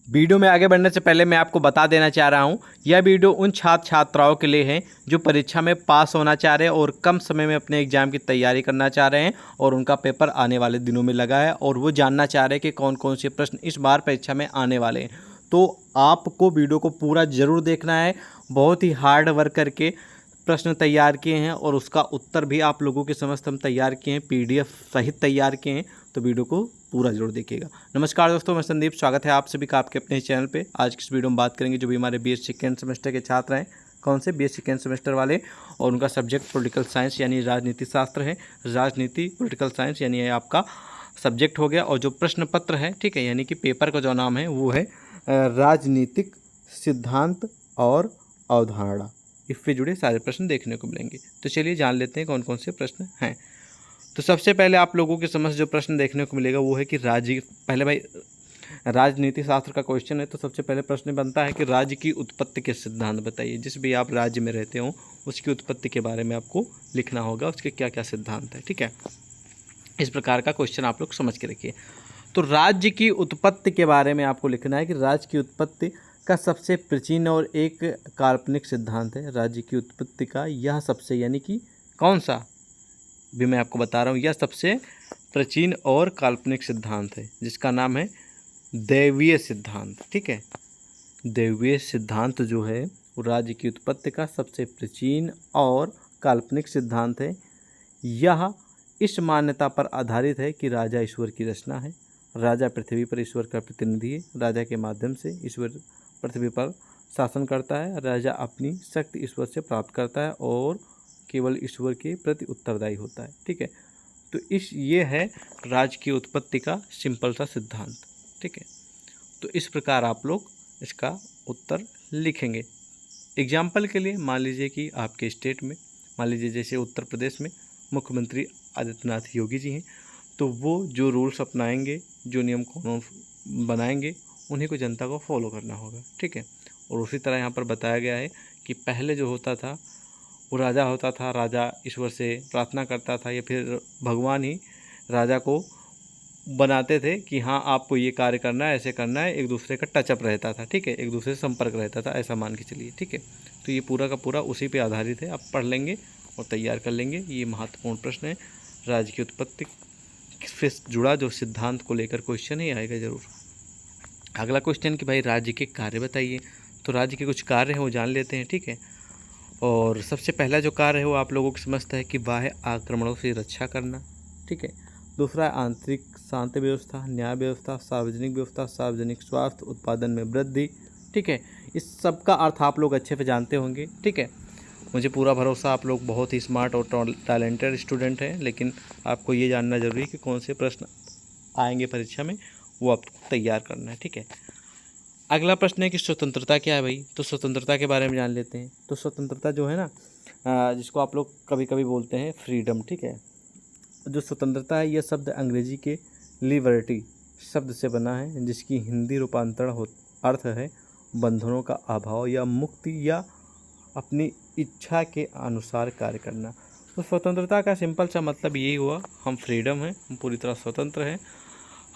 Video में आगे बढ़ने से पहले मैं आपको बता देना चाह रहा हूँ, यह वीडियो उन छात्र छात्राओं के लिए है जो परीक्षा में पास होना चाह रहे हैं और कम समय में अपने एग्जाम की तैयारी करना चाह रहे हैं और उनका पेपर आने वाले दिनों में लगा है और वो जानना चाह रहे हैं कि कौन कौन से प्रश्न इस बार परीक्षा में आने वाले हैं। तो आपको वीडियो को पूरा ज़रूर देखना है। बहुत ही हार्ड वर्क करके प्रश्न तैयार किए हैं और उसका उत्तर भी आप लोगों के समक्ष हम तैयार किए हैं, PDF सहित तैयार किए हैं। तो वीडियो को पूरा जरूर देखिएगा। नमस्कार दोस्तों, मैं संदीप, स्वागत है आप सभी का आपके अपने चैनल पे। आज की इस वीडियो में बात करेंगे जो भी हमारे BSc सेकेंड सेमेस्टर के छात्र हैं, कौन से BSc सेकेंड सेमेस्टर वाले, और उनका सब्जेक्ट पॉलिटिकल साइंस यानी राजनीति शास्त्र है। राजनीति पॉलिटिकल साइंस यानी ये आपका सब्जेक्ट हो गया। और जो प्रश्न पत्र है, ठीक है, यानी कि पेपर का जो नाम है वो है राजनीतिक सिद्धांत और अवधारणा। इससे जुड़े सारे प्रश्न देखने को मिलेंगे। तो चलिए जान लेते हैं कौन कौन से प्रश्न हैं। तो सबसे पहले आप लोगों के समझ जो प्रश्न देखने को मिलेगा वो है कि राज्य, पहले भाई राजनीति शास्त्र का क्वेश्चन है। तो सबसे पहले प्रश्न बनता है कि राज्य की उत्पत्ति के सिद्धांत बताइए। जिस भी आप राज्य में रहते हो उसकी उत्पत्ति के बारे में आपको लिखना होगा, उसके क्या क्या सिद्धांत है, ठीक है। इस प्रकार का क्वेश्चन आप लोग समझ के रखिए। तो राज्य की उत्पत्ति के बारे में आपको लिखना है कि राज्य की उत्पत्ति का सबसे प्राचीन और एक काल्पनिक सिद्धांत है। राज्य की उत्पत्ति का यह सबसे, यानी कि कौन सा भी मैं आपको बता रहा हूँ, यह सबसे प्राचीन और काल्पनिक सिद्धांत है जिसका नाम है दैवीय सिद्धांत, ठीक है। दैवीय सिद्धांत जो है वो राज्य की उत्पत्ति का सबसे प्राचीन और काल्पनिक सिद्धांत है। यह इस मान्यता पर आधारित है कि राजा ईश्वर की रचना है। राजा पृथ्वी पर ईश्वर का प्रतिनिधि है। राजा के माध्यम से ईश्वर पृथ्वी पर शासन करता है। राजा अपनी शक्ति ईश्वर से प्राप्त करता है और केवल ईश्वर के प्रति उत्तरदायी होता है, ठीक है। तो ये है राज्य की उत्पत्ति का सिंपल सा सिद्धांत, ठीक है। तो इस प्रकार आप लोग इसका उत्तर लिखेंगे। एग्जाम्पल के लिए मान लीजिए कि आपके स्टेट में, मान लीजिए जैसे उत्तर प्रदेश में मुख्यमंत्री आदित्यनाथ योगी जी हैं, तो वो जो रूल्स अपनाएंगे, जो नियम कानून बनाएंगे, उन्हीं को जनता को फॉलो करना होगा, ठीक है। और उसी तरह यहाँ पर बताया गया है कि पहले जो होता था वो राजा होता था, राजा ईश्वर से प्रार्थना करता था या फिर भगवान ही राजा को बनाते थे कि हाँ आपको ये कार्य करना है, ऐसे करना है। एक दूसरे का टचअप रहता था, ठीक है, एक दूसरे से संपर्क रहता था, ऐसा मान के चलिए, ठीक है। तो ये पूरा का पूरा उसी पे आधारित है। आप पढ़ लेंगे और तैयार कर लेंगे। ये महत्वपूर्ण प्रश्न है। राज्य की उत्पत्ति से जुड़ा जो सिद्धांत को लेकर क्वेश्चन ही आएगा ज़रूर। अगला क्वेश्चन कि भाई राज्य के कार्य बताइए। तो राज्य के कुछ कार्य हैं वो जान लेते हैं, ठीक है। और सबसे पहला जो कार्य है वो आप लोगों को समझता है कि बाह्य आक्रमणों से रक्षा करना, ठीक है। दूसरा है आंतरिक शांति व्यवस्था, न्याय व्यवस्था, सार्वजनिक व्यवस्था, सार्वजनिक स्वास्थ्य, उत्पादन में वृद्धि, ठीक है। इस सब का अर्थ आप लोग अच्छे से जानते होंगे, ठीक है। मुझे पूरा भरोसा आप लोग बहुत ही स्मार्ट और टैलेंटेड स्टूडेंट हैं, लेकिन आपको ये जानना जरूरी है कि कौन से प्रश्न आएंगे परीक्षा में, वो आपको तैयार करना है, ठीक है। अगला प्रश्न है कि स्वतंत्रता क्या है भाई। तो स्वतंत्रता के बारे में जान लेते हैं। तो स्वतंत्रता जो है ना, जिसको आप लोग कभी कभी बोलते हैं फ्रीडम, ठीक है। जो स्वतंत्रता है, यह शब्द अंग्रेजी के लिबर्टी शब्द से बना है, जिसकी हिंदी रूपांतरण अर्थ है बंधनों का अभाव या मुक्ति या अपनी इच्छा के अनुसार कार्य करना। तो स्वतंत्रता का सिंपल सा मतलब यही हुआ, हम फ्रीडम हैं, हम पूरी तरह स्वतंत्र हैं,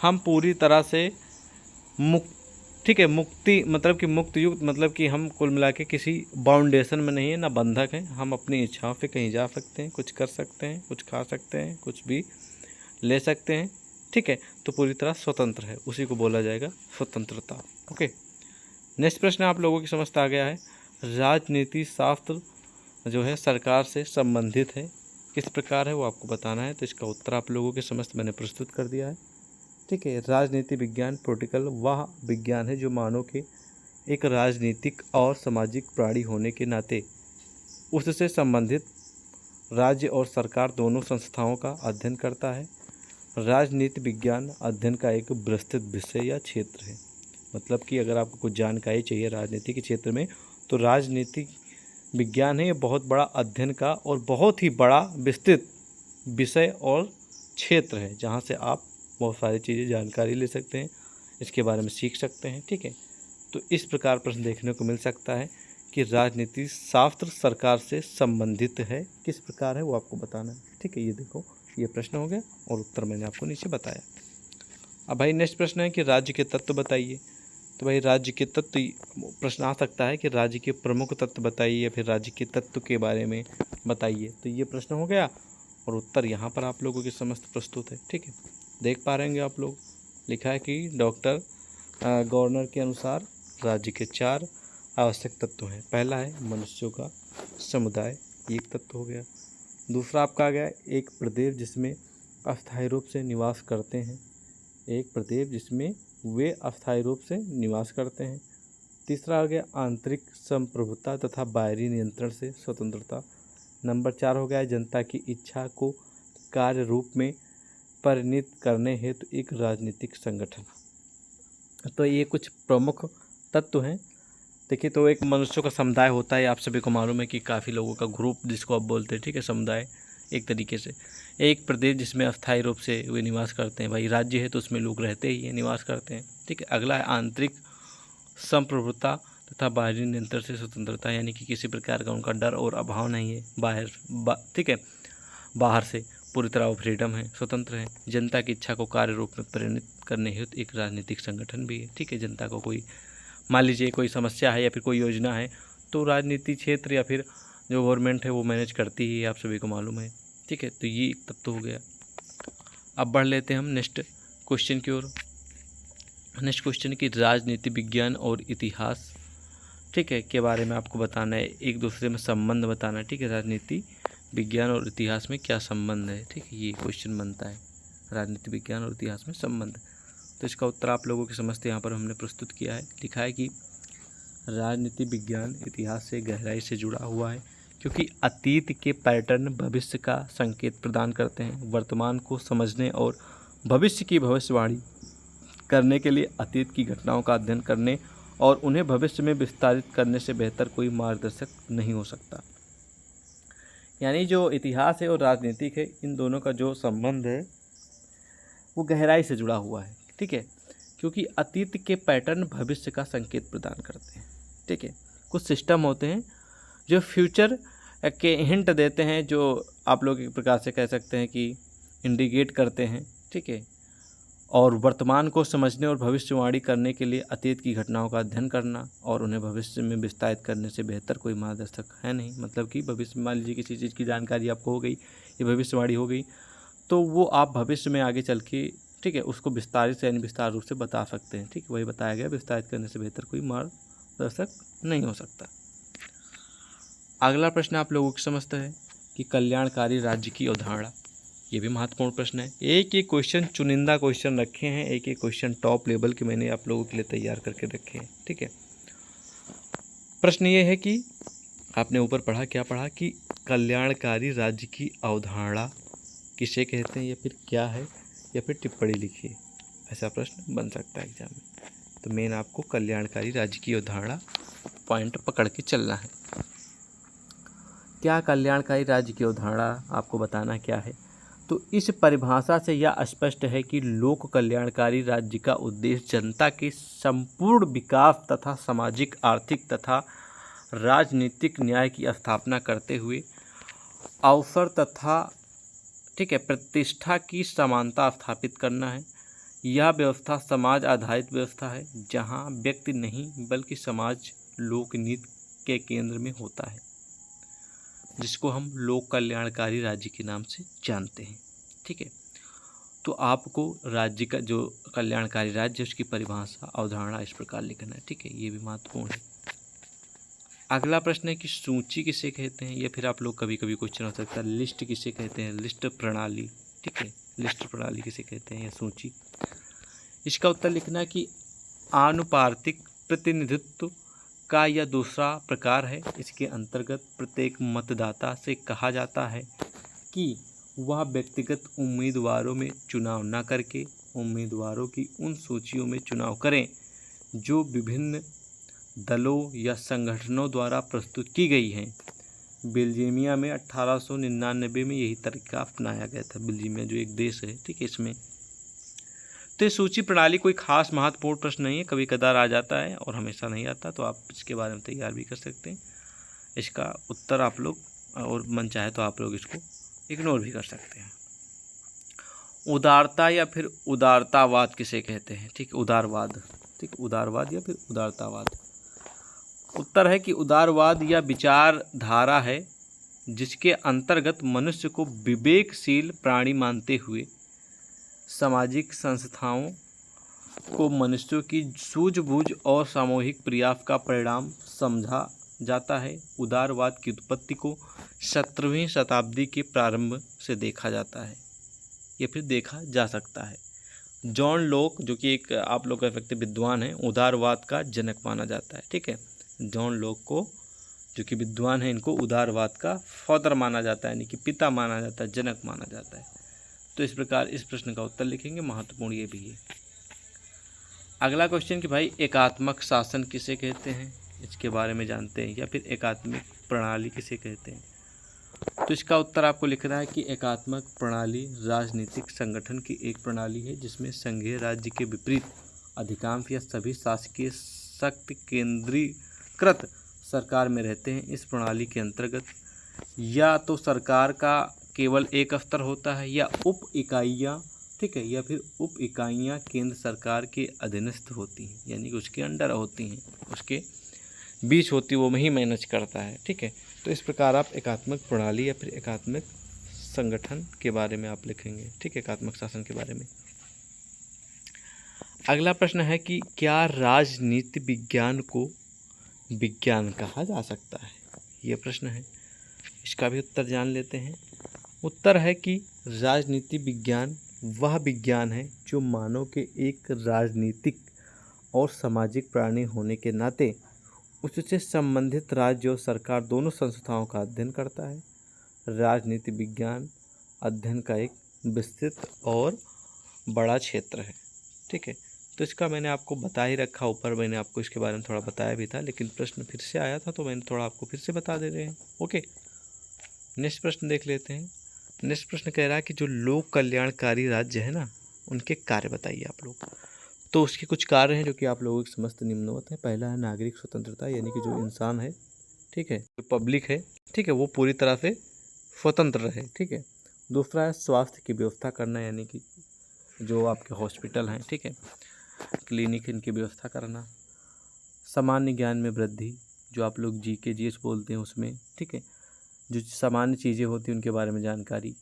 हम पूरी तरह से मुक्त, ठीक है। मुक्ति मतलब कि मुक्त युक्त, मतलब कि हम कुल मिला के किसी बाउंडेशन में नहीं है, ना बंधक हैं। हम अपनी इच्छाओं पे कहीं जा सकते हैं, कुछ कर सकते हैं, कुछ खा सकते हैं, कुछ भी ले सकते हैं, ठीक है। तो पूरी तरह स्वतंत्र है, उसी को बोला जाएगा स्वतंत्रता। ओके, नेक्स्ट प्रश्न आप लोगों की समझ आ गया है। राजनीति शास्त्र जो है सरकार से संबंधित है, किस प्रकार है वो आपको बताना है। तो इसका उत्तर आप लोगों के समझ मैंने प्रस्तुत कर दिया है, ठीक है। राजनीति विज्ञान पॉलिटिकल वह विज्ञान है जो मानव के एक राजनीतिक और सामाजिक प्राणी होने के नाते उससे संबंधित राज्य और सरकार दोनों संस्थाओं का अध्ययन करता है। राजनीति विज्ञान अध्ययन का एक विस्तृत विषय या क्षेत्र है। मतलब कि अगर आपको कुछ जानकारी चाहिए राजनीति के क्षेत्र में, तो राजनीति विज्ञान है, ये बहुत बड़ा अध्ययन का और बहुत ही बड़ा विस्तृत विषय और क्षेत्र है, जहाँ से आप बहुत सारी चीज़ें जानकारी ले सकते हैं, इसके बारे में सीख सकते हैं, ठीक है। तो इस प्रकार प्रश्न देखने को मिल सकता है कि राजनीति शास्त्र सरकार से संबंधित है, किस प्रकार है वो आपको बताना है, ठीक है। ये देखो, ये प्रश्न हो गया और उत्तर मैंने आपको नीचे बताया। अब भाई नेक्स्ट प्रश्न है कि राज्य के तत्व बताइए। तो भाई राज्य के तत्व, प्रश्न आ सकता है कि राज्य के प्रमुख तत्व बताइए या फिर राज्य के तत्व के बारे में बताइए। तो ये प्रश्न हो गया और उत्तर यहाँ पर आप लोगों के समस्त प्रस्तुत है। ठीक है, देख पा रहे हैं आप लोग, लिखा है कि डॉक्टर गवर्नर के अनुसार राज्य के 4 आवश्यक तत्व हैं। पहला है मनुष्यों का समुदाय, ये एक तत्व हो गया। दूसरा आपका आ गया एक प्रदेश जिसमें अस्थायी रूप से निवास करते हैं, एक प्रदेश जिसमें वे अस्थायी रूप से निवास करते हैं। तीसरा आ गया आंतरिक संप्रभुता तथा बाहरी नियंत्रण से स्वतंत्रता। नंबर 4 हो गया जनता की इच्छा को कार्य रूप में परिणत करने हेतु एक राजनीतिक संगठन। तो ये कुछ प्रमुख तत्व हैं। देखिए, तो एक मनुष्यों का समुदाय होता है, आप सभी को मालूम है कि काफ़ी लोगों का ग्रुप जिसको आप बोलते हैं, ठीक है, समुदाय एक तरीके से। एक प्रदेश जिसमें अस्थायी रूप से वे निवास करते हैं, भाई राज्य है तो उसमें लोग रहते ही हैं, निवास करते हैं। ठीक है, अगला है आंतरिक संप्रभुता तथा बाहरी नियंत्रण से स्वतंत्रता, यानी कि किसी प्रकार का उनका डर और अभाव नहीं है ठीक है, बाहर से पूरी तरह वो फ्रीडम है, स्वतंत्र है। जनता की इच्छा को कार्य रूप में परिणत करने हेतु एक राजनीतिक संगठन भी है। ठीक है, जनता को कोई, मान लीजिए कोई समस्या है या फिर कोई योजना है तो राजनीति क्षेत्र या फिर जो गवर्नमेंट है वो मैनेज करती ही है, आप सभी को मालूम है। ठीक है, तो ये एक तत्व हो गया। अब बढ़ लेते हैं हम नेक्स्ट क्वेश्चन की ओर। नेक्स्ट क्वेश्चन की राजनीति विज्ञान और इतिहास, ठीक है, के बारे में आपको बताना है, एक दूसरे में संबंध बताना है। ठीक है, राजनीति विज्ञान और इतिहास में क्या संबंध है। ठीक है, ये क्वेश्चन बनता है, राजनीति विज्ञान और इतिहास में संबंध। तो इसका उत्तर आप लोगों के समझते यहाँ पर हमने प्रस्तुत किया है। लिखा है कि राजनीति विज्ञान इतिहास से गहराई से जुड़ा हुआ है क्योंकि अतीत के पैटर्न भविष्य का संकेत प्रदान करते हैं। वर्तमान को समझने और भविष्य की भविष्यवाणी करने के लिए अतीत की घटनाओं का अध्ययन करने और उन्हें भविष्य में विस्तारित करने से बेहतर कोई मार्गदर्शक नहीं हो सकता। यानी जो इतिहास है और राजनीतिक है, इन दोनों का जो संबंध है वो गहराई से जुड़ा हुआ है। ठीक है, क्योंकि अतीत के पैटर्न भविष्य का संकेत प्रदान करते हैं। ठीक है, कुछ सिस्टम होते हैं जो फ्यूचर के हिंट देते हैं, जो आप लोग एक प्रकार से कह सकते हैं कि इंडिकेट करते हैं। ठीक है, और वर्तमान को समझने और भविष्यवाणी करने के लिए अतीत की घटनाओं का अध्ययन करना और उन्हें भविष्य में विस्तारित करने से बेहतर कोई मार्गदर्शक है नहीं। मतलब कि भविष्य, मान लीजिए किसी चीज़ की जानकारी आपको हो गई, ये भविष्यवाणी हो गई, तो वो आप भविष्य में आगे चल के, ठीक है, उसको विस्तारित यानी विस्तार रूप से बता सकते हैं। ठीक है, वही बताया गया, विस्तारित करने से बेहतर कोई मार्गदर्शक नहीं हो सकता। अगला प्रश्न आप लोगों को समझते हैं कि कल्याणकारी राज्य की अवधारणा, ये भी महत्वपूर्ण प्रश्न है। एक एक क्वेश्चन, चुनिंदा क्वेश्चन रखे हैं, एक एक क्वेश्चन टॉप लेवल के मैंने आप लोगों के लिए तैयार करके रखे हैं। ठीक है, प्रश्न ये है कि आपने ऊपर पढ़ा, क्या पढ़ा कि कल्याणकारी राज्य की अवधारणा किसे कहते हैं या फिर क्या है, या फिर टिप्पणी लिखिए। ऐसा प्रश्न बन सकता है एग्जाम में। तो मेन आपको कल्याणकारी राज्य की अवधारणा पॉइंट पकड़ के चलना है। क्या कल्याणकारी राज्य की अवधारणा आपको बताना क्या है। तो इस परिभाषा से यह स्पष्ट है कि लोक कल्याणकारी राज्य का उद्देश्य जनता के संपूर्ण विकास तथा सामाजिक, आर्थिक तथा राजनीतिक न्याय की स्थापना करते हुए अवसर तथा, ठीक है, प्रतिष्ठा की समानता स्थापित करना है। यह व्यवस्था समाज आधारित व्यवस्था है जहां व्यक्ति नहीं बल्कि समाज लोकनीति के केंद्र में होता है, जिसको हम लोक कल्याणकारी राज्य के नाम से जानते हैं। ठीक है, तो आपको राज्य का जो कल्याणकारी राज्य उसकी परिभाषा, अवधारणा इस प्रकार लिखना है। ठीक है, ये भी महत्वपूर्ण है। अगला प्रश्न है कि सूची किसे कहते हैं, या फिर आप लोग कभी कभी क्वेश्चन हो सकता है लिस्ट किसे कहते हैं, लिस्ट प्रणाली। ठीक है, लिस्ट प्रणाली किसे कहते हैं या सूची। इसका उत्तर लिखना कि आनुपातिक प्रतिनिधित्व का यह दूसरा प्रकार है। इसके अंतर्गत प्रत्येक मतदाता से कहा जाता है कि वह व्यक्तिगत उम्मीदवारों में चुनाव न करके उम्मीदवारों की उन सूचियों में चुनाव करें जो विभिन्न दलों या संगठनों द्वारा प्रस्तुत की गई हैं। बेल्जियमिया में 1899 में यही तरीका अपनाया गया था। बेल्जियमिया जो एक देश है, ठीक है, इसमें। तो ये सूची प्रणाली कोई खास महत्वपूर्ण प्रश्न नहीं है, कभी कदार आ जाता है और हमेशा नहीं आता, तो आप इसके बारे में तैयार भी कर सकते हैं। इसका उत्तर आप लोग, और मन चाहे तो आप लोग इसको इग्नोर भी कर सकते हैं। उदारता या फिर उदारतावाद किसे कहते हैं। ठीक, उदारवाद। ठीक है, उदारवाद या फिर उदारतावाद। उत्तर है कि उदारवाद या विचारधारा है जिसके अंतर्गत मनुष्य को विवेकशील प्राणी मानते हुए सामाजिक संस्थाओं को मनुष्यों की सूझबूझ और सामूहिक प्रयास का परिणाम समझा जाता है। उदारवाद की उत्पत्ति को 17वीं शताब्दी के प्रारंभ से देखा जाता है या फिर देखा जा सकता है। जॉन लॉक, जो कि एक आप लोग कह सकते विद्वान हैं, उदारवाद का जनक माना जाता है। ठीक है, जॉन लॉक को, जो कि विद्वान है, इनको उदारवाद का फादर माना जाता है, यानी कि पिता माना जाता है, जनक माना जाता है। तो इस प्रकार इस प्रश्न का उत्तर लिखेंगे, महत्वपूर्ण ये भी है। अगला क्वेश्चन कि भाई एकात्मक शासन किसे कहते हैं, इसके बारे में जानते हैं, या फिर एकात्मिक प्रणाली किसे कहते हैं। तो इसका उत्तर आपको लिखना है कि एकात्मक प्रणाली राजनीतिक संगठन की एक प्रणाली है जिसमें संघीय राज्य के विपरीत अधिकांश या सभी शासकीय शक्ति केंद्रीकृत सरकार में रहते हैं। इस प्रणाली के अंतर्गत या तो सरकार का केवल एक स्तर होता है या उप इकाइयाँ, ठीक है, या फिर उप इकाइयाँ केंद्र सरकार के अधीनस्थ होती हैं, यानी कि उसके अंडर होती हैं, उसके बीच होती, वो ही मैनेज करता है। ठीक है, तो इस प्रकार आप एकात्मक प्रणाली या फिर एकात्मक संगठन के बारे में आप लिखेंगे। ठीक है, एकात्मक शासन के बारे में। अगला प्रश्न है कि क्या राजनीति विज्ञान को विज्ञान कहा जा सकता है, ये प्रश्न है। इसका भी उत्तर जान लेते हैं। उत्तर है कि राजनीति विज्ञान वह विज्ञान है जो मानव के एक राजनीतिक और सामाजिक प्राणी होने के नाते उससे संबंधित राज्य और सरकार दोनों संस्थाओं का अध्ययन करता है। राजनीति विज्ञान अध्ययन का एक विस्तृत और बड़ा क्षेत्र है। ठीक है, तो इसका मैंने आपको बता ही रखा, ऊपर मैंने आपको इसके बारे में थोड़ा बताया भी था, लेकिन प्रश्न फिर से आया था तो मैंने थोड़ा आपको फिर से बता दे रहे हैं। ओके, नेक्स्ट प्रश्न देख लेते हैं। नेक्स्ट प्रश्न कह रहा है कि जो लोक कल्याणकारी राज्य है ना, उनके कार्य बताइए आप लोग। तो उसके कुछ कार्य हैं जो कि आप लोगों के समस्त निम्नवत हैं। पहला है नागरिक स्वतंत्रता, यानी कि जो इंसान है, ठीक है, जो पब्लिक है, ठीक है, वो पूरी तरह से स्वतंत्र रहे। ठीक है। दूसरा है स्वास्थ्य की व्यवस्था करना, यानी कि जो आपके हॉस्पिटल हैं, ठीक है, क्लिनिक, इनकी व्यवस्था करना। सामान्य ज्ञान में वृद्धि, जो आप लोग जीके जीएस बोलते हैं उसमें, ठीक है, जो सामान्य चीज़ें होती हैं उनके बारे में जानकारी।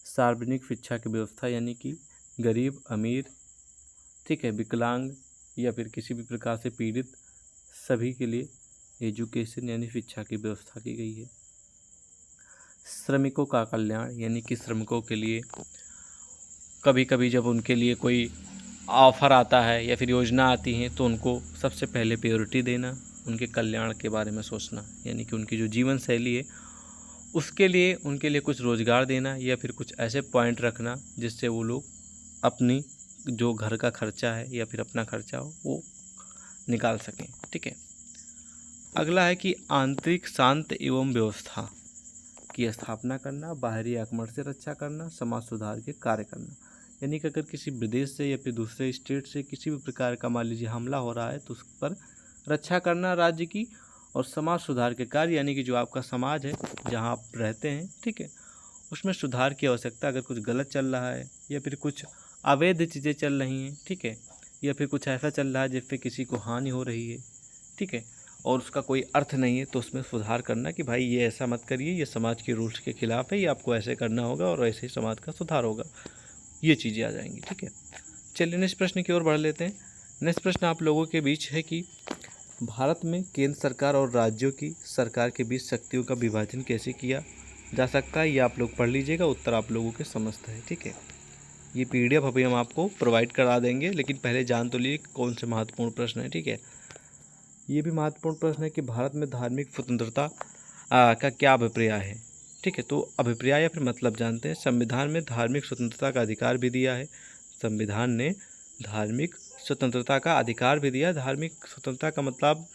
सार्वजनिक शिक्षा की व्यवस्था, यानी कि गरीब अमीर, ठीक है, विकलांग या फिर किसी भी प्रकार से पीड़ित सभी के लिए एजुकेशन यानी शिक्षा की व्यवस्था की गई है। श्रमिकों का कल्याण, यानी कि श्रमिकों के लिए कभी कभी जब उनके लिए कोई ऑफ़र आता है या फिर योजना आती है तो उनको सबसे पहले प्रायोरिटी देना, उनके कल्याण के बारे में सोचना, यानी कि उनकी जो जीवन शैली है उसके लिए उनके लिए कुछ रोज़गार देना या फिर कुछ ऐसे पॉइंट रखना जिससे वो लोग अपनी जो घर का खर्चा है या फिर अपना खर्चा हो वो निकाल सकें। ठीक है। अगला है कि आंतरिक शांत एवं व्यवस्था की स्थापना करना, बाहरी आक्रमण से रक्षा करना, समाज सुधार के कार्य करना। यानी कि अगर किसी विदेश से या फिर दूसरे स्टेट से किसी भी प्रकार का मान लीजिए हमला हो रहा है तो उस पर रक्षा करना राज्य की, और समाज सुधार के कार्य, यानी कि जो आपका समाज है जहाँ आप रहते हैं, ठीक है, उसमें सुधार की आवश्यकता। अगर कुछ गलत चल रहा है या फिर कुछ अवैध चीज़ें चल रही हैं, ठीक है, या फिर कुछ ऐसा चल रहा है जिससे किसी को हानि हो रही है, ठीक है, और उसका कोई अर्थ नहीं है, तो उसमें सुधार करना कि भाई ये ऐसा मत करिए, ये समाज के रूल्स के खिलाफ है, ये आपको ऐसे करना होगा और ऐसे ही समाज का सुधार होगा, ये चीज़ें आ जाएंगी। ठीक है, चलिए नेक्स्ट प्रश्न की ओर बढ़ लेते हैं। नेक्स्ट प्रश्न आप लोगों के बीच है कि भारत में केंद्र सरकार और राज्यों की सरकार के बीच शक्तियों का विभाजन कैसे किया जा सकता है, ये आप लोग पढ़ लीजिएगा, उत्तर आप लोगों के समस्त है। ठीक है, ये PDF अभी हम आपको प्रोवाइड करा देंगे, लेकिन पहले जान तो लिए कौन से महत्वपूर्ण प्रश्न है। ठीक है, ये भी महत्वपूर्ण प्रश्न है कि भारत में धार्मिक स्वतंत्रता का क्या अभिप्राय है। ठीक है, तो अभिप्राय या फिर मतलब जानते हैं। संविधान में धार्मिक स्वतंत्रता का अधिकार भी दिया है। संविधान ने धार्मिक स्वतंत्रता का अधिकार भी दिया। धार्मिक स्वतंत्रता का मतलब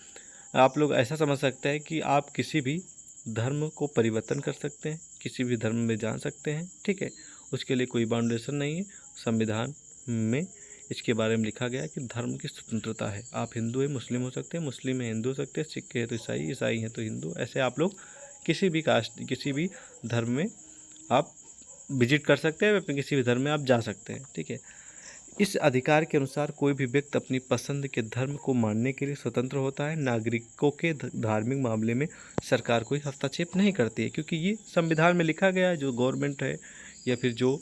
आप लोग ऐसा समझ सकते हैं कि आप किसी भी धर्म को परिवर्तन कर सकते हैं, किसी भी धर्म में जा सकते हैं। ठीक है, उसके लिए कोई बाउंडेशन नहीं है। संविधान में इसके बारे में लिखा गया है कि धर्म की स्वतंत्रता है। आप हिंदू है मुस्लिम हो सकते हैं, मुस्लिम है हिंदू हो सकते हैं, सिख है तो ईसाई, ईसाई हैं तो हिंदू, ऐसे आप लोग किसी भी कास्ट, किसी भी धर्म में आप विजिट कर सकते हैं, किसी भी धर्म में आप जा सकते हैं। ठीक है, इस अधिकार के अनुसार कोई भी व्यक्ति अपनी पसंद के धर्म को मानने के लिए स्वतंत्र होता है। नागरिकों के धार्मिक मामले में सरकार कोई हस्तक्षेप नहीं करती है, क्योंकि ये संविधान में लिखा गया है। जो गवर्नमेंट है या फिर जो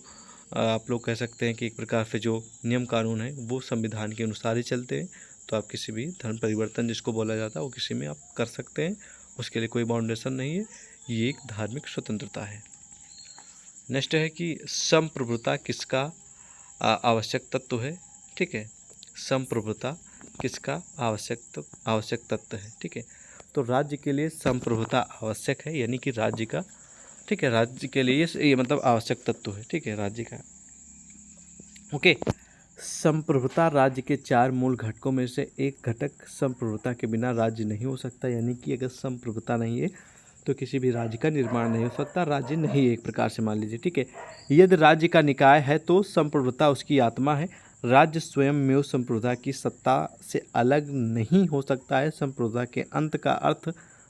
आप लोग कह सकते हैं कि एक प्रकार से जो नियम कानून है वो संविधान के अनुसार ही चलते हैं। तो आप किसी भी धर्म परिवर्तन जिसको बोला जाता है वो किसी में आप कर सकते हैं, उसके लिए कोई बाउंडेशन नहीं है। ये एक धार्मिक स्वतंत्रता है। नेक्स्ट है कि संप्रभुता किसका आवश्यक तत्व है। ठीक है, संप्रभुता किसका आवश्यक तत्व है। ठीक है, तो राज्य के लिए संप्रभुता आवश्यक है, यानी कि राज्य का, ठीक है, राज्य के लिए ये मतलब आवश्यक तत्व है। ठीक है, राज्य का। ओके, संप्रभुता राज्य के 4 मूल घटकों में से एक घटक। संप्रभुता के बिना राज्य नहीं हो सकता, यानी कि अगर संप्रभुता नहीं है तो किसी भी राज्य का निर्माण नहीं हो सकता, राज्य नहीं है एक प्रकार से मान लीजिए। ठीक है, यदि राज्य का निकाय है तो संप्रभुता उसकी आत्मा है। राज्य स्वयं में संप्रभुता की सत्ता से अलग नहीं हो सकता है। संप्रभुता के अंत का अर्थ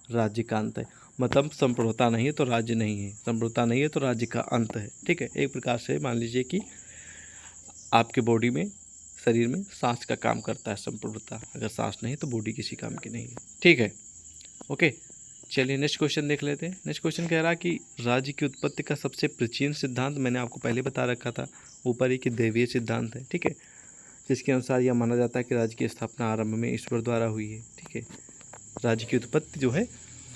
राज्य का अंत है। मतलब संप्रभुता नहीं है तो राज्य नहीं है, संप्रभुता नहीं है तो राज्य का अंत है। ठीक है, एक प्रकार से मान लीजिए कि आपके बॉडी में, शरीर में सांस का काम करता है संप्रभुता। अगर सांस नहीं तो बॉडी किसी काम की नहीं है। ठीक है, ओके, चलिए नेक्स्ट क्वेश्चन देख लेते हैं। नेक्स्ट क्वेश्चन कह रहा है कि राज्य की उत्पत्ति का सबसे प्राचीन सिद्धांत, मैंने आपको पहले बता रखा था ऊपर ही, कि दैवीय सिद्धांत है। ठीक है, जिसके अनुसार यह माना जाता है कि राज्य की स्थापना आरंभ में ईश्वर द्वारा हुई है। ठीक है, राज्य की उत्पत्ति जो है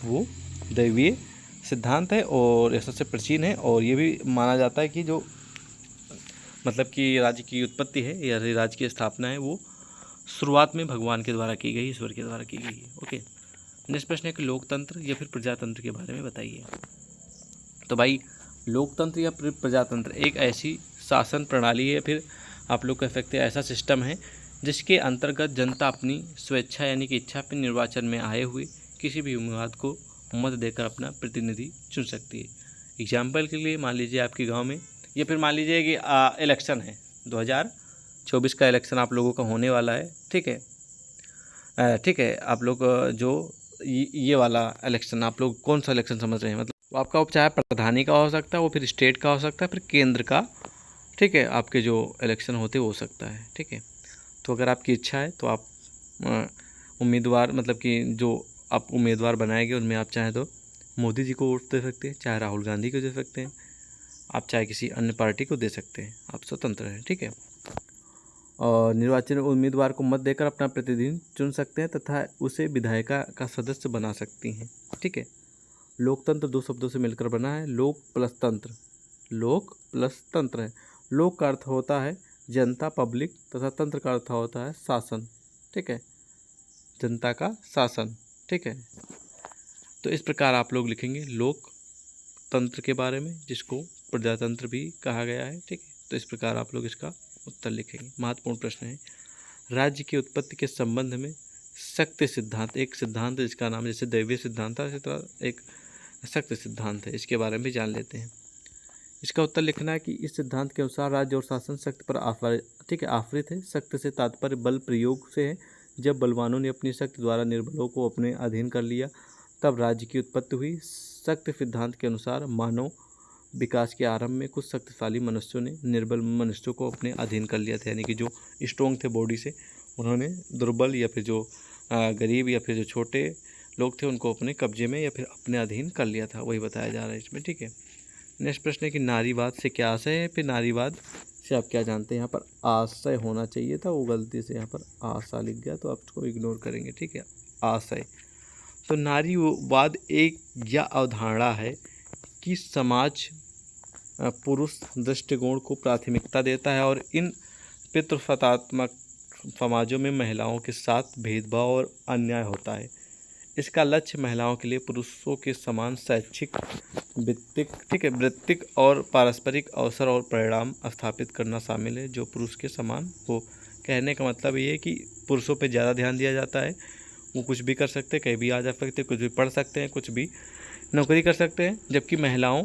वो दैवीय सिद्धांत है और यह सबसे प्राचीन है। और ये भी माना जाता है कि जो मतलब कि राज्य की उत्पत्ति है या राज्य की स्थापना है वो शुरुआत में भगवान के द्वारा की गई, ईश्वर के द्वारा की गई है। ओके, नेक्स्ट प्रश्न है कि लोकतंत्र या फिर प्रजातंत्र के बारे में बताइए। तो भाई लोकतंत्र या प्रजातंत्र एक ऐसी शासन प्रणाली है, फिर आप लोग कह सकते हैं ऐसा सिस्टम है जिसके अंतर्गत जनता अपनी स्वेच्छा यानी कि इच्छा पर निर्वाचन में आए हुए किसी भी उम्मीदवार को मत देकर अपना प्रतिनिधि चुन सकती है। एग्जाम्पल के लिए मान लीजिए आपके गाँव में, या फिर मान लीजिए कि इलेक्शन है, 2024 का इलेक्शन आप लोगों का होने वाला है। ठीक है, ठीक है, आप लोग जो ये वाला इलेक्शन, आप लोग कौन सा इलेक्शन समझ रहे हैं, मतलब आपका चाहे प्रधानी का हो सकता है, वो फिर स्टेट का हो सकता है, फिर केंद्र का। ठीक है, आपके जो इलेक्शन होते हो सकता है। ठीक है, तो अगर आपकी इच्छा है तो आप उम्मीदवार, मतलब कि जो आप उम्मीदवार बनाएंगे उनमें आप चाहें तो मोदी जी को वोट दे सकते हैं, चाहे राहुल गांधी को दे सकते हैं, आप चाहे किसी अन्य पार्टी को दे सकते हैं, आप स्वतंत्र हैं। ठीक है, और निर्वाचन उम्मीदवार को मत देकर अपना प्रतिनिधि चुन सकते हैं तथा उसे विधायिका का सदस्य बना सकती हैं। ठीक है, लोकतंत्र 2 शब्दों से मिलकर बना है, लोक प्लस तंत्र। लोक प्लस तंत्र है। लोक का अर्थ होता है जनता, पब्लिक, तथा तंत्र का अर्थ होता है शासन। ठीक है, जनता का शासन। ठीक है, तो इस प्रकार आप लोग लिखेंगे लोकतंत्र के बारे में, जिसको प्रजातंत्र भी कहा गया है। ठीक है, तो इस प्रकार आप लोग इसका उत्तर लिखेंगे। महत्वपूर्ण प्रश्न है, राज्य की उत्पत्ति के संबंध में शक्ति सिद्धांत, एक सिद्धांत जिसका नाम जैसे दैवीय सिद्धांत था, इसी तरह एक शक्ति सिद्धांत है, इसके बारे में भी जान लेते हैं। इसका उत्तर लिखना है कि इस सिद्धांत के अनुसार राज्य और शासन शक्ति पर आश्रित है। शक्ति से तात्पर्य बल प्रयोग से है। जब बलवानों ने अपनी शक्ति द्वारा निर्बलों को अपने अधीन कर लिया तब राज्य की उत्पत्ति हुई। शक्ति सिद्धांत के अनुसार मानव विकास के आरंभ में कुछ शक्तिशाली मनुष्यों ने निर्बल मनुष्यों को अपने अधीन कर लिया था, यानी कि जो स्ट्रॉन्ग थे बॉडी से, उन्होंने दुर्बल या फिर जो गरीब या फिर जो छोटे लोग थे उनको अपने कब्जे में या फिर अपने अधीन कर लिया था, वही बताया जा रहा है इसमें। ठीक है, नेक्स्ट प्रश्न है कि नारीवाद से क्या आशय है। फिर नारीवाद से आप क्या जानते हैं, यहाँ पर आशय होना चाहिए था, वो गलती से यहाँ पर आशा लिख गया, तो आप इसको इग्नोर करेंगे। ठीक है, आशय। तो नारीवाद एक या अवधारणा है कि समाज पुरुष दृष्टिकोण को प्राथमिकता देता है और इन पितृसत्तात्मक समाजों में महिलाओं के साथ भेदभाव और अन्याय होता है। इसका लक्ष्य महिलाओं के लिए पुरुषों के समान शैक्षिक, वृत्तिक और पारस्परिक अवसर और परिणाम स्थापित करना शामिल है जो पुरुष के समान हो। कहने का मतलब ये है कि पुरुषों पे ज़्यादा ध्यान दिया जाता है, वो कुछ भी कर सकते हैं, कहीं भी आ जा सकते हैं, कुछ भी पढ़ सकते हैं, कुछ भी नौकरी कर सकते हैं, जबकि महिलाओं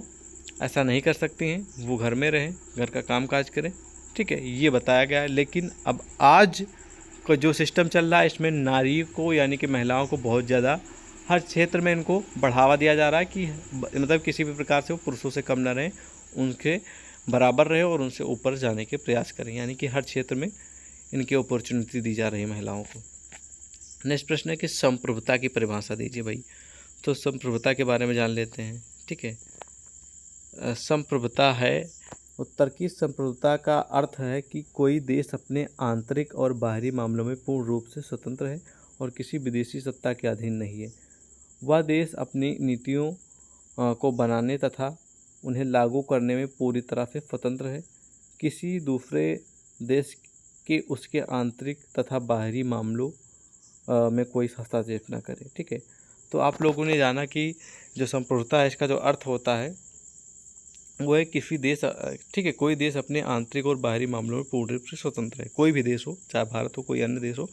ऐसा नहीं कर सकती हैं, वो घर में रहें, घर का काम काज करें। ठीक है, ये बताया गया है। लेकिन अब आज का जो सिस्टम चल रहा है इसमें नारी को यानी कि महिलाओं को बहुत ज़्यादा हर क्षेत्र में इनको बढ़ावा दिया जा रहा है कि मतलब किसी भी प्रकार से वो पुरुषों से कम ना रहें, उनके बराबर रहे और उनसे ऊपर जाने के प्रयास करें, यानी कि हर क्षेत्र में इनकी अपॉर्चुनिटी दी जा रही है महिलाओं को। नेक्स्ट प्रश्न है कि संप्रभुता की परिभाषा दीजिए भाई। तो संप्रभुता के बारे में जान लेते हैं। ठीक है, संप्रभुता है उत्तर की संप्रभुता का अर्थ है कि कोई देश अपने आंतरिक और बाहरी मामलों में पूर्ण रूप से स्वतंत्र है और किसी विदेशी सत्ता के अधीन नहीं है। वह देश अपनी नीतियों को बनाने तथा उन्हें लागू करने में पूरी तरह से स्वतंत्र है। किसी दूसरे देश के उसके आंतरिक तथा बाहरी मामलों में कोई हस्तक्षेप न करे। ठीक है, तो आप लोगों ने जाना कि जो संप्रभुता है इसका जो अर्थ होता है वो है किसी देश, ठीक है, कोई देश अपने आंतरिक और बाहरी मामलों में पूर्ण रूप से स्वतंत्र है। कोई भी देश हो, चाहे भारत हो कोई अन्य देश हो,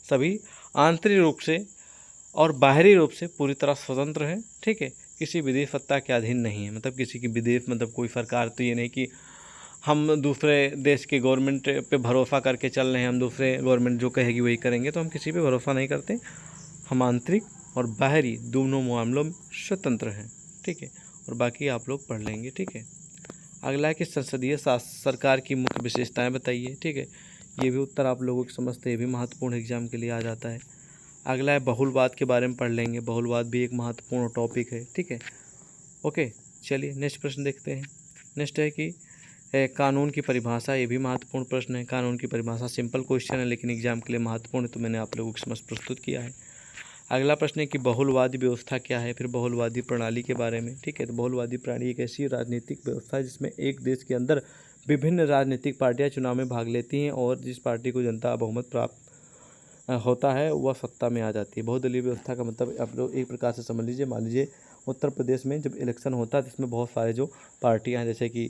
सभी आंतरिक रूप से और बाहरी रूप से पूरी तरह स्वतंत्र है। ठीक है, किसी विदेश सत्ता के अधीन नहीं है। मतलब किसी की विदेश मतलब कोई सरकार, तो ये नहीं कि हम दूसरे देश के गवर्नमेंट पे भरोसा करके चल रहे हैं, हम दूसरे गवर्नमेंट जो कहेगी वही करेंगे, तो हम किसी पे भरोसा नहीं करते। हम आंतरिक और बाहरी दोनों मामलों में स्वतंत्र हैं। ठीक है, और बाकी आप लोग पढ़ लेंगे। ठीक है, अगला है कि संसदीय सरकार की मुख्य विशेषताएं बताइए। ठीक है, ये भी उत्तर आप लोगों को समझते हैं, ये भी महत्वपूर्ण एग्जाम के लिए आ जाता है। अगला है बहुलवाद के बारे में पढ़ लेंगे, बहुलवाद भी एक महत्वपूर्ण टॉपिक है। ठीक है, ओके, चलिए नेक्स्ट प्रश्न देखते हैं। नेक्स्ट है कि कानून की परिभाषा, ये भी महत्वपूर्ण प्रश्न है। कानून की परिभाषा सिंपल क्वेश्चन है लेकिन एग्जाम के लिए महत्वपूर्ण है, तो मैंने आप लोगों के समक्ष प्रस्तुत किया है। अगला प्रश्न है कि बहुलवादी व्यवस्था क्या है, फिर बहुलवादी प्रणाली के बारे में। ठीक है, तो बहुलवादी प्रणाली एक ऐसी राजनीतिक व्यवस्था है जिसमें एक देश के अंदर विभिन्न राजनीतिक पार्टियां चुनाव में भाग लेती हैं और जिस पार्टी को जनता बहुमत प्राप्त होता है वह सत्ता में आ जाती है। बहुदलीय व्यवस्था का मतलब आप लोग एक प्रकार से समझ लीजिए, मान लीजिए उत्तर प्रदेश में जब इलेक्शन होता है तो इसमें बहुत सारे जो पार्टियाँ हैं, जैसे कि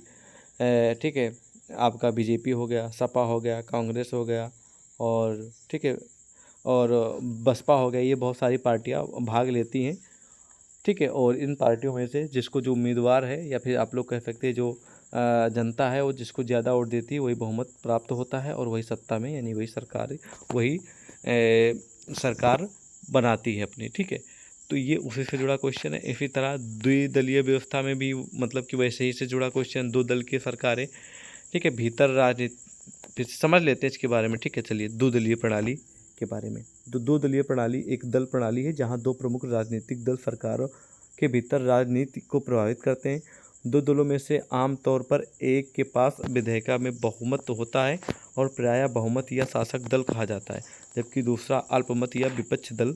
ठीक है आपका बीजेपी हो गया, सपा हो गया, कांग्रेस हो गया, और ठीक है और बसपा हो गया, ये बहुत सारी पार्टियां भाग लेती हैं। ठीक है, और इन पार्टियों में से जिसको जो उम्मीदवार है या फिर आप लोग कह सकते हैं जो जनता है वो जिसको ज़्यादा वोट देती है वही बहुमत प्राप्त होता है और वही सत्ता में, यानी वही सरकार, वही सरकार बनाती है अपनी। ठीक है, तो ये उसी से जुड़ा क्वेश्चन है। इसी तरह द्विदलीय व्यवस्था में भी मतलब कि वैसे ही से जुड़ा क्वेश्चन, दो दल की सरकारें। ठीक है, भीतर राजनीति समझ लेते हैं इसके बारे में। ठीक है, चलिए दो दलीय प्रणाली के बारे में। तो दो दलीय प्रणाली एक दल प्रणाली है जहां दो प्रमुख राजनीतिक दल सरकारों के भीतर राजनीति को प्रभावित करते हैं। दो दलों में से आमतौर पर एक के पास विधेयक में बहुमत होता है और प्रायः बहुमत या शासक दल कहा जाता है, जबकि दूसरा अल्पमत या विपक्ष दल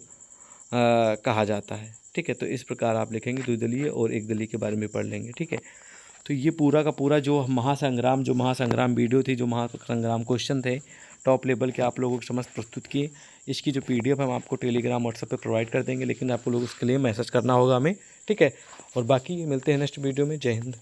कहा जाता है। ठीक है, तो इस प्रकार आप लिखेंगे, द्विदलीय और एक दलीय के बारे में पढ़ लेंगे। ठीक है, तो ये पूरा का पूरा जो महासंग्राम वीडियो थी, जो महासंग्राम क्वेश्चन थे टॉप लेवल के, आप लोगों के समझ प्रस्तुत किए। इसकी जो PDF हम आपको टेलीग्राम व्हाट्सएप पे प्रोवाइड कर देंगे, लेकिन आपको लोग उसके लिए मैसेज करना होगा हमें। ठीक है, और बाकी मिलते हैं नेक्स्ट वीडियो में। जय हिंद।